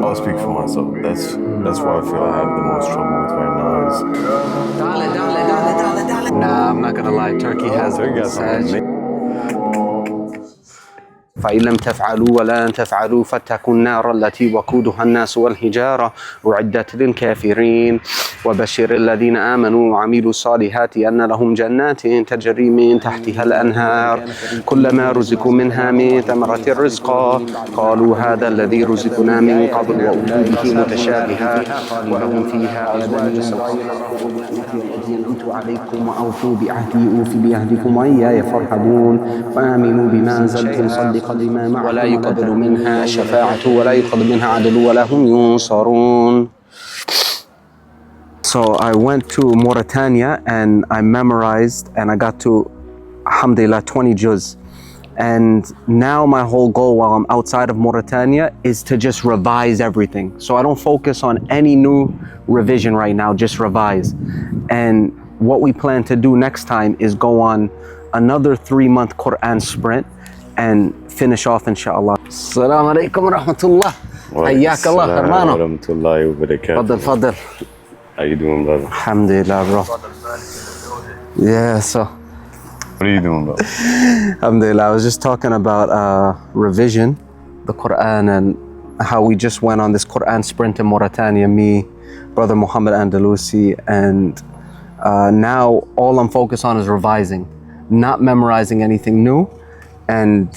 I'll speak for myself. That's why I feel I have the most trouble with right now is... Nah, I'm not gonna lie. Turkey has Turkey فإن لم تفعلوا ولن تفعلوا فاتقوا النار التي وقودها الناس والحجارة أعدت للكافرين وبشر الذين آمنوا وعملوا الصالحات أن لهم جنات تجري من تحتها الأنهار كلما رزقوا منها من ثمرة رزقا قالوا هذا الذي رزقنا من قبل وأتوا به متشابها ولهم فيها أزواج أنعمت عليكم وأوفوا بعهدي أوف بعهدكم وإياي فارهبون وآمنوا بما أنزلت مصدقا لما معكم ولا يقبل منها شفاعة ولا يقبل منها عدل ولا هم ينصرون. So I went to Mauritania and I memorized and I got to, alhamdulillah, 20 juz. And now my whole goal while I'm outside of Mauritania is to just revise everything. So I don't focus on any new revision right now, just revise. And what we plan to do next time is go on another 3-month Qur'an sprint and finish off inshallah. Assalamu alaikum wa rahmatullah. Hayyak Allah, hermano. Wa rahmatullahi wa barakatuh. Faddal. How you doing, brother? Alhamdulillah, bro. Yeah, so. What are you doing, bro? Alhamdulillah, I was just talking about revision, the Qur'an, and how we just went on this Qur'an sprint in Mauritania, me, brother Muhammad Andalusi, and now all I'm focused on is revising, not memorizing anything new. And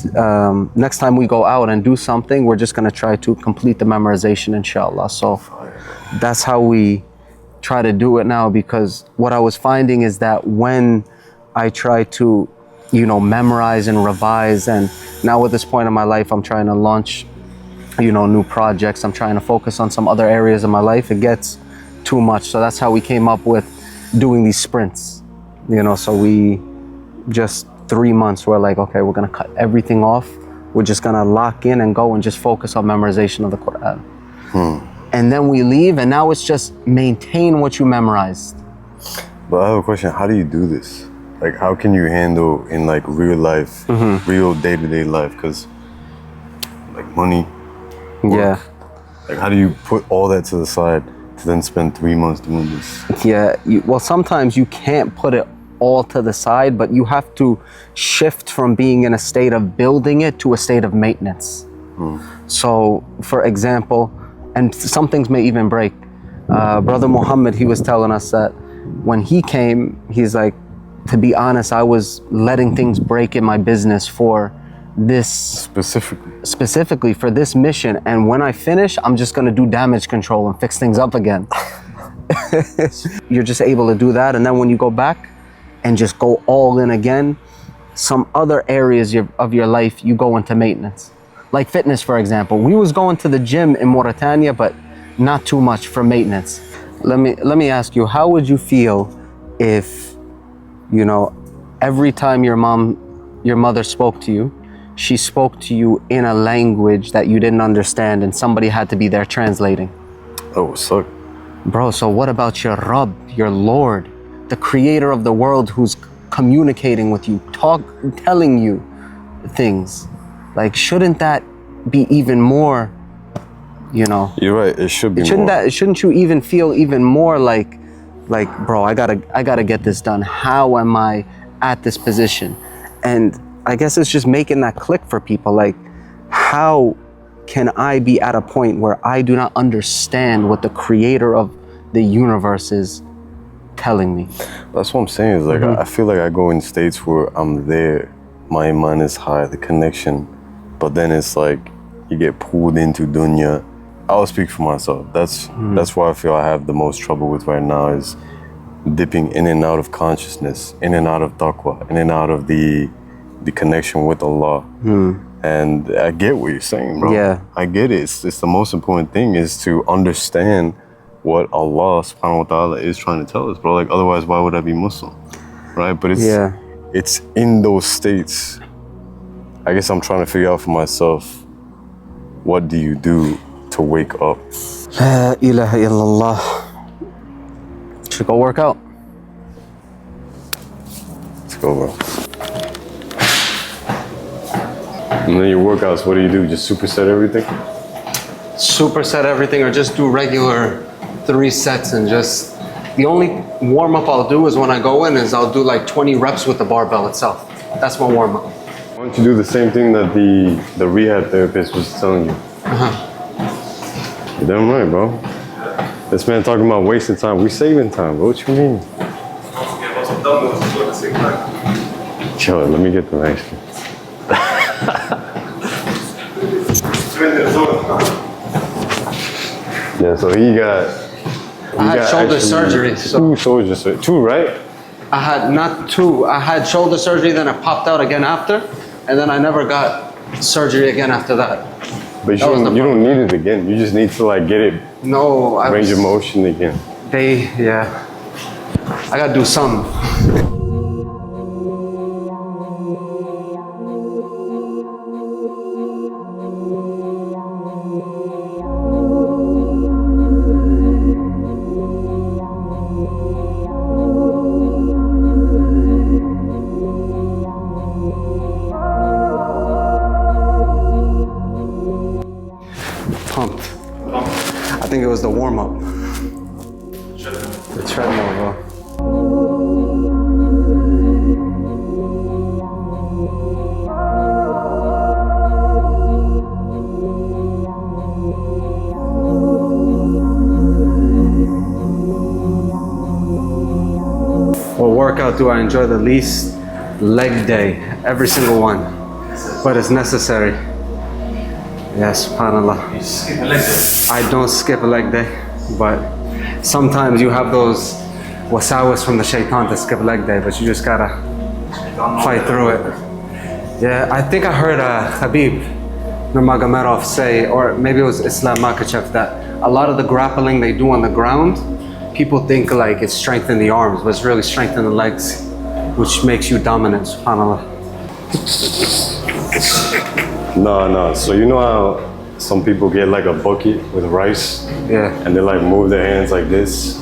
next time we go out and do something, we're just gonna try to complete the memorization, inshallah. So that's how we try to do it now, because what I was finding is that when I try to, memorize and revise, and now at this point in my life, I'm trying to launch, new projects. I'm trying to focus on some other areas of my life. It gets too much. So that's how we came up with doing these sprints, so we just 3 months, we're like, okay, we're gonna cut everything off. We're just gonna lock in and go and just focus on memorization of the Qur'an. And then we leave, and now it's just maintain what you memorized. But I have a question. How do you do this? Like, how can you handle in like real life, real day-to-day life? Because like money, work, Yeah. like how do you put all that to the side to then spend 3 months doing this? Yeah, well, sometimes you can't put it all to the side, but you have to shift from being in a state of building it to a state of maintenance. So, for example, and some things may even break. Brother Muhammad, he was telling us that when he came, he's like, to be honest, I was letting things break in my business for this specifically for this mission, and when I finish, I'm just gonna do damage control and fix things up again. You're just able to do that, and then when you go back and just go all in again, some other areas of your life, you go into maintenance. Like fitness, for example. We was going to the gym in Mauritania, but not too much for maintenance. Let me ask you, how would you feel if, every time your mother spoke to you, she spoke to you in a language that you didn't understand and somebody had to be there translating? Oh, so. Bro, so what about your Rabb, your Lord, the creator of the world, who's communicating with you, telling you things? Like, shouldn't that be even more, You're right, it should be more. Shouldn't you even feel even more like, bro, I gotta get this done. How am I at this position? And I guess it's just making that click for people. Like, how can I be at a point where I do not understand what the creator of the universe is telling me? That's what I'm saying, is like, I feel like I go in states where I'm there, my iman is high, the connection, but then it's like you get pulled into dunya. I'll speak for myself. That's why I feel I have the most trouble with right now, is dipping in and out of consciousness, in and out of taqwa, in and out of the connection with Allah. And I get what you're saying, bro. Yeah. I get it. It's the most important thing is to understand what Allah subhanahu wa ta'ala is trying to tell us, bro. Like, otherwise, why would I be Muslim? Right? But it's in those states. I guess I'm trying to figure out for myself, what do you do to wake up? La ilaha illallah. Should go work out. Let's go, bro. And then your workouts, what do? Just superset everything? superset everything or just do regular 3 sets and just, the only warm up I'll do is when I go in is I'll do like 20 reps with the barbell itself. That's my warm up. Why don't you do the same thing that the rehab therapist was telling you? You're damn right, bro. This man talking about wasting time. We saving time, bro. What you mean? Yo, let me get the nice one. Yeah, so he got I had shoulder surgery. So 2 shoulder surgery. 2, right? I had not 2. I had shoulder surgery, then it popped out again after, and then I never got surgery again after that. But you don't need it again. You just need to like get it. No, range of motion again. Yeah. I gotta do something. Pumped. I think it was the warm-up. The treadmill, bro. What workout do I enjoy the least? Leg day, every single one. But it's necessary. Yes, subhanAllah. You skip a leg day? I don't skip a leg day, but sometimes you have those wasawas from the shaitan to skip a leg day, but you just gotta fight through it. Yeah, I think I heard Habib Nurmagomedov say, or maybe it was Islam Makhachev, that a lot of the grappling they do on the ground, people think like it's strengthening the arms, but it's really strengthening the legs, which makes you dominant, subhanAllah. No. So you know how some people get like a bucket with rice? Yeah. And they like move their hands like this?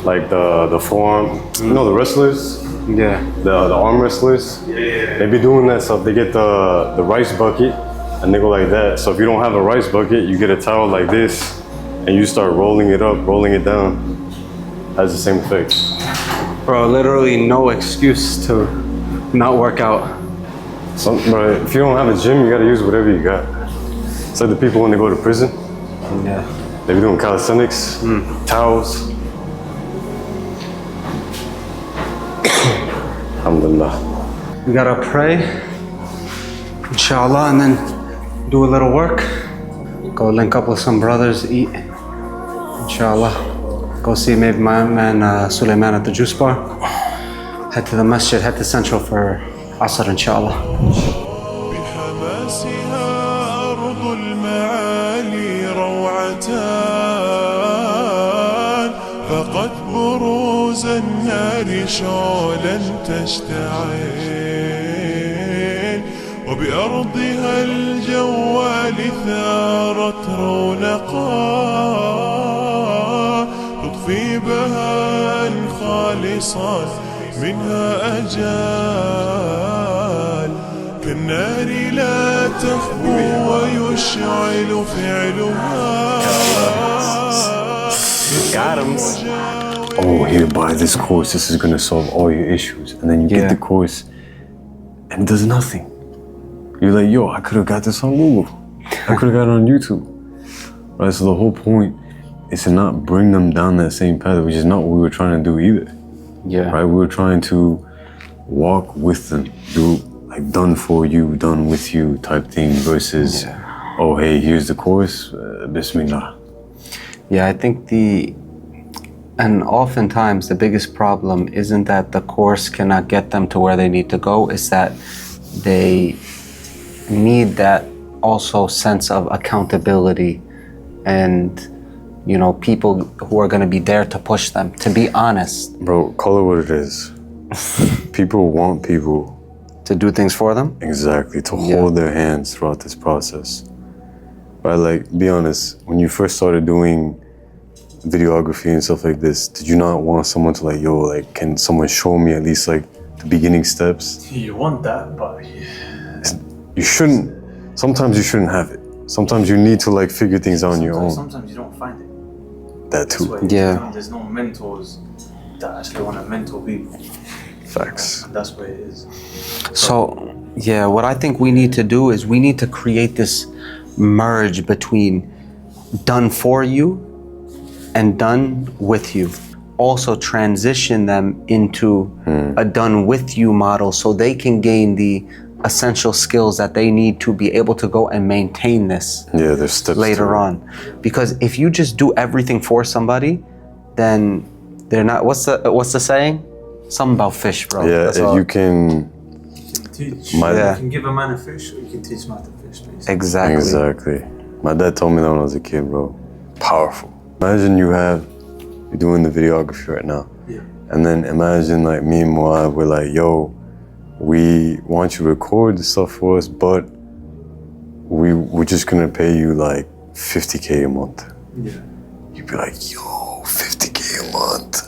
Like the forearm. You know the wrestlers? Yeah. The arm wrestlers? Yeah. They be doing that, so they get the rice bucket and they go like that. So if you don't have a rice bucket, you get a towel like this and you start rolling it up, rolling it down. Has the same effect. Bro, literally no excuse to not work out. Bro, if you don't have a gym, you gotta use whatever you got. It's like the people when they go to prison. Yeah. They be doing calisthenics, towels. Alhamdulillah. We gotta pray, inshallah, and then do a little work. Go link up with some brothers, eat, inshallah. Go see maybe my man Sulaiman at the juice bar. Head to the masjid, head to Central for Asr, inshallah. فقد بروز النار شعلا تشتعل وبأرضها الجوال ثارت رونقا تضفي بهاء خالصا منها أجال كالنار لا تخبو ويشعل فعلها. Got him. Oh, here, buy this course. This is gonna solve all your issues. And then you get the course, and it does nothing. You're like, yo, I could have got this on Google. I could have got it on YouTube. Right? So the whole point is to not bring them down that same path, which is not what we were trying to do either. Yeah. Right? We were trying to walk with them, do like done for you, done with you type thing versus, oh, hey, here's the course, Bismillah. Yeah, I think and oftentimes the biggest problem isn't that the course cannot get them to where they need to go, it's that they need that also sense of accountability and, you know, people who are gonna be there to push them, to be honest. Bro, call it what it is. People want people To do things for them? Exactly, to hold their hands throughout this process. Right, like, be honest, when you first started doing videography and stuff like this, did you not want someone to like, yo, like, can someone show me at least like the beginning steps? You want that, but You shouldn't, sometimes you shouldn't have it. sometimes you need to like figure things out on your own. Sometimes you don't find it. That too. Yeah. There's no mentors that actually want to mentor people. Facts. And that's where it is. So, yeah, what I think we need to do is we need to create this merge between done for you and done with you. Also transition them into a done with you model so they can gain the essential skills that they need to be able to go and maintain this There's steps later to it. on. Because if you just do everything for somebody, then they're not, what's the saying? Something about fish, bro. Yeah, That's if all. you can. Teach. My- You Yeah. can give a man a fish, or you can teach him how to fish. Basically. Exactly. My dad told me that when I was a kid, bro. Powerful. Imagine you're doing the videography right now. Yeah. And then imagine like me and Muaadh, we're like, yo, we want you to record the stuff for us, but we're just gonna pay you like 50K a month. Yeah. You'd be like, yo, 50K a month.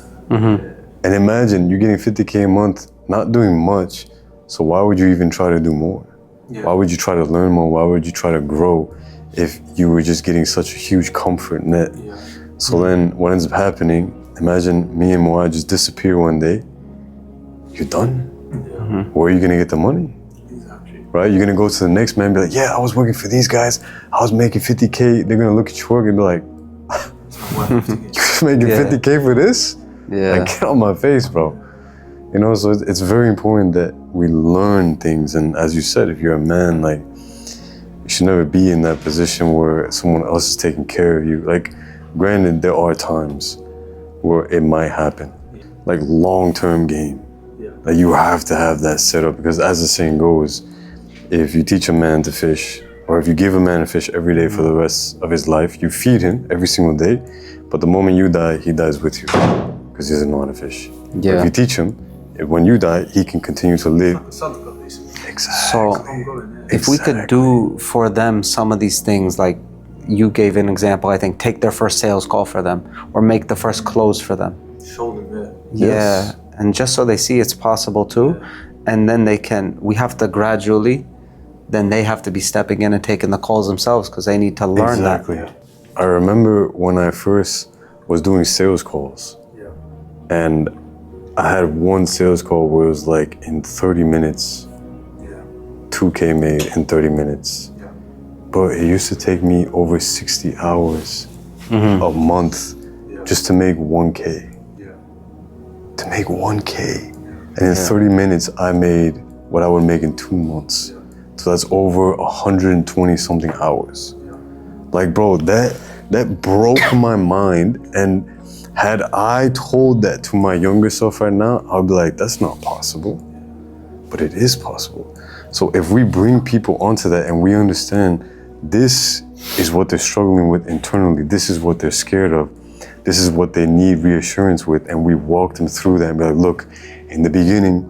And imagine you're getting 50K a month, not doing much. So why would you even try to do more? Yeah. Why would you try to learn more? Why would you try to grow if you were just getting such a huge comfort net? Yeah. So then what ends up happening, imagine me and Muaadh just disappear one day. You're done. Yeah. Where are you gonna get the money? Exactly. Right? You're gonna go to the next man and be like, yeah, I was working for these guys. I was making 50K. They're gonna look at your work and be like, you're making 50K for this? Yeah. Like, get on my face, bro. You know, so it's very important that we learn things. And as you said, if you're a man, like, you should never be in that position where someone else is taking care of you. Like, granted, there are times where it might happen. Like, long-term game. Yeah. Like, you have to have that set up because as the saying goes, if you teach a man to fish, or if you give a man a fish every day for the rest of his life, you feed him every single day, but the moment you die, he dies with you because he doesn't know how to fish. But Yeah. if you teach him, when you die, he can continue to live. Sadaqah, basically. Exactly. So Ongoing, yeah. if we could do for them some of these things, like you gave an example, I think, take their first sales call for them or make the first close for them. Show them, yeah. Yeah, and just so they see it's possible too, and then we have to gradually, then they have to be stepping in and taking the calls themselves because they need to learn Exactly. that. I remember when I first was doing sales calls, Yeah. and I had one sales call where it was like in 30 minutes, Yeah. 2K made in 30 minutes. Yeah. But it used to take me over 60 hours a month just to make 1K. Yeah. To make 1K. And in 30 minutes, I made what I would make in 2 months. So that's over 120 something hours. Like, bro, that broke my mind. And had I told that to my younger self right now, I'd be like, that's not possible. But it is possible. So if we bring people onto that and we understand this is what they're struggling with internally, this is what they're scared of, this is what they need reassurance with, and we walk them through that and be like, look, in the beginning,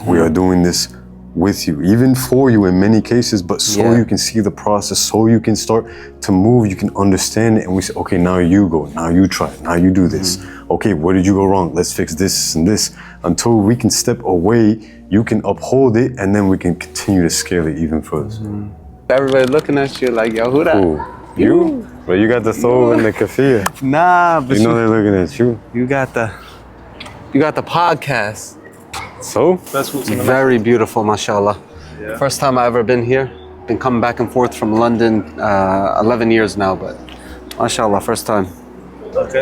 we are doing this with you, even for you in many cases, but so you can see the process, so you can start to move, you can understand it, and we say, okay, now you go, now you try, now you do this. Okay, where did you go wrong? Let's fix this and this. Until we can step away, you can uphold it, and then we can continue to scale it even further. Everybody looking at you like, yo, who that? Ooh, you? But you got the soul in the cafe. Nah, but You know they're looking at you. you got the podcast. So? That's what's in the Very beautiful, mashallah. Yeah. First time I ever been here. Been coming back and forth from London 11 years now, but mashallah, first time. Okay.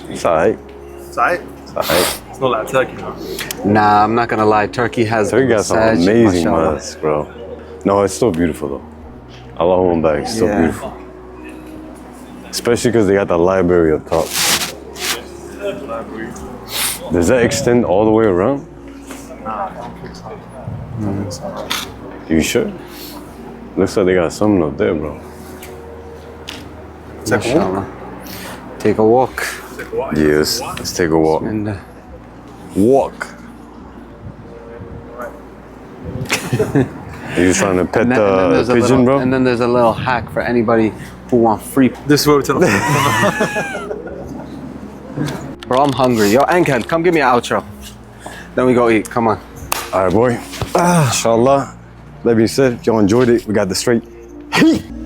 It's alright. It's alright. It's alright. It's not like Turkey, no. Nah, I'm not gonna lie. Turkey has Turkey got some massage, amazing mashallah. masks, bro. No, it's still beautiful though. Allahumma back, it's still Yeah. beautiful. Especially because they got the library up top. Does that extend all the way around? You sure? Looks like they got something up there, bro. Mashallah. Take a walk. Yes, let's take a walk. And Walk. Are you trying to pet the pigeon, bro? And then there's a little hack for anybody who want free. This is where we tell them. Bro, I'm hungry. Yo, Ankad, come give me an outro. Then we go eat. Come on. All right, boy. Inshallah. That being said, if y'all enjoyed it, we got the straight He.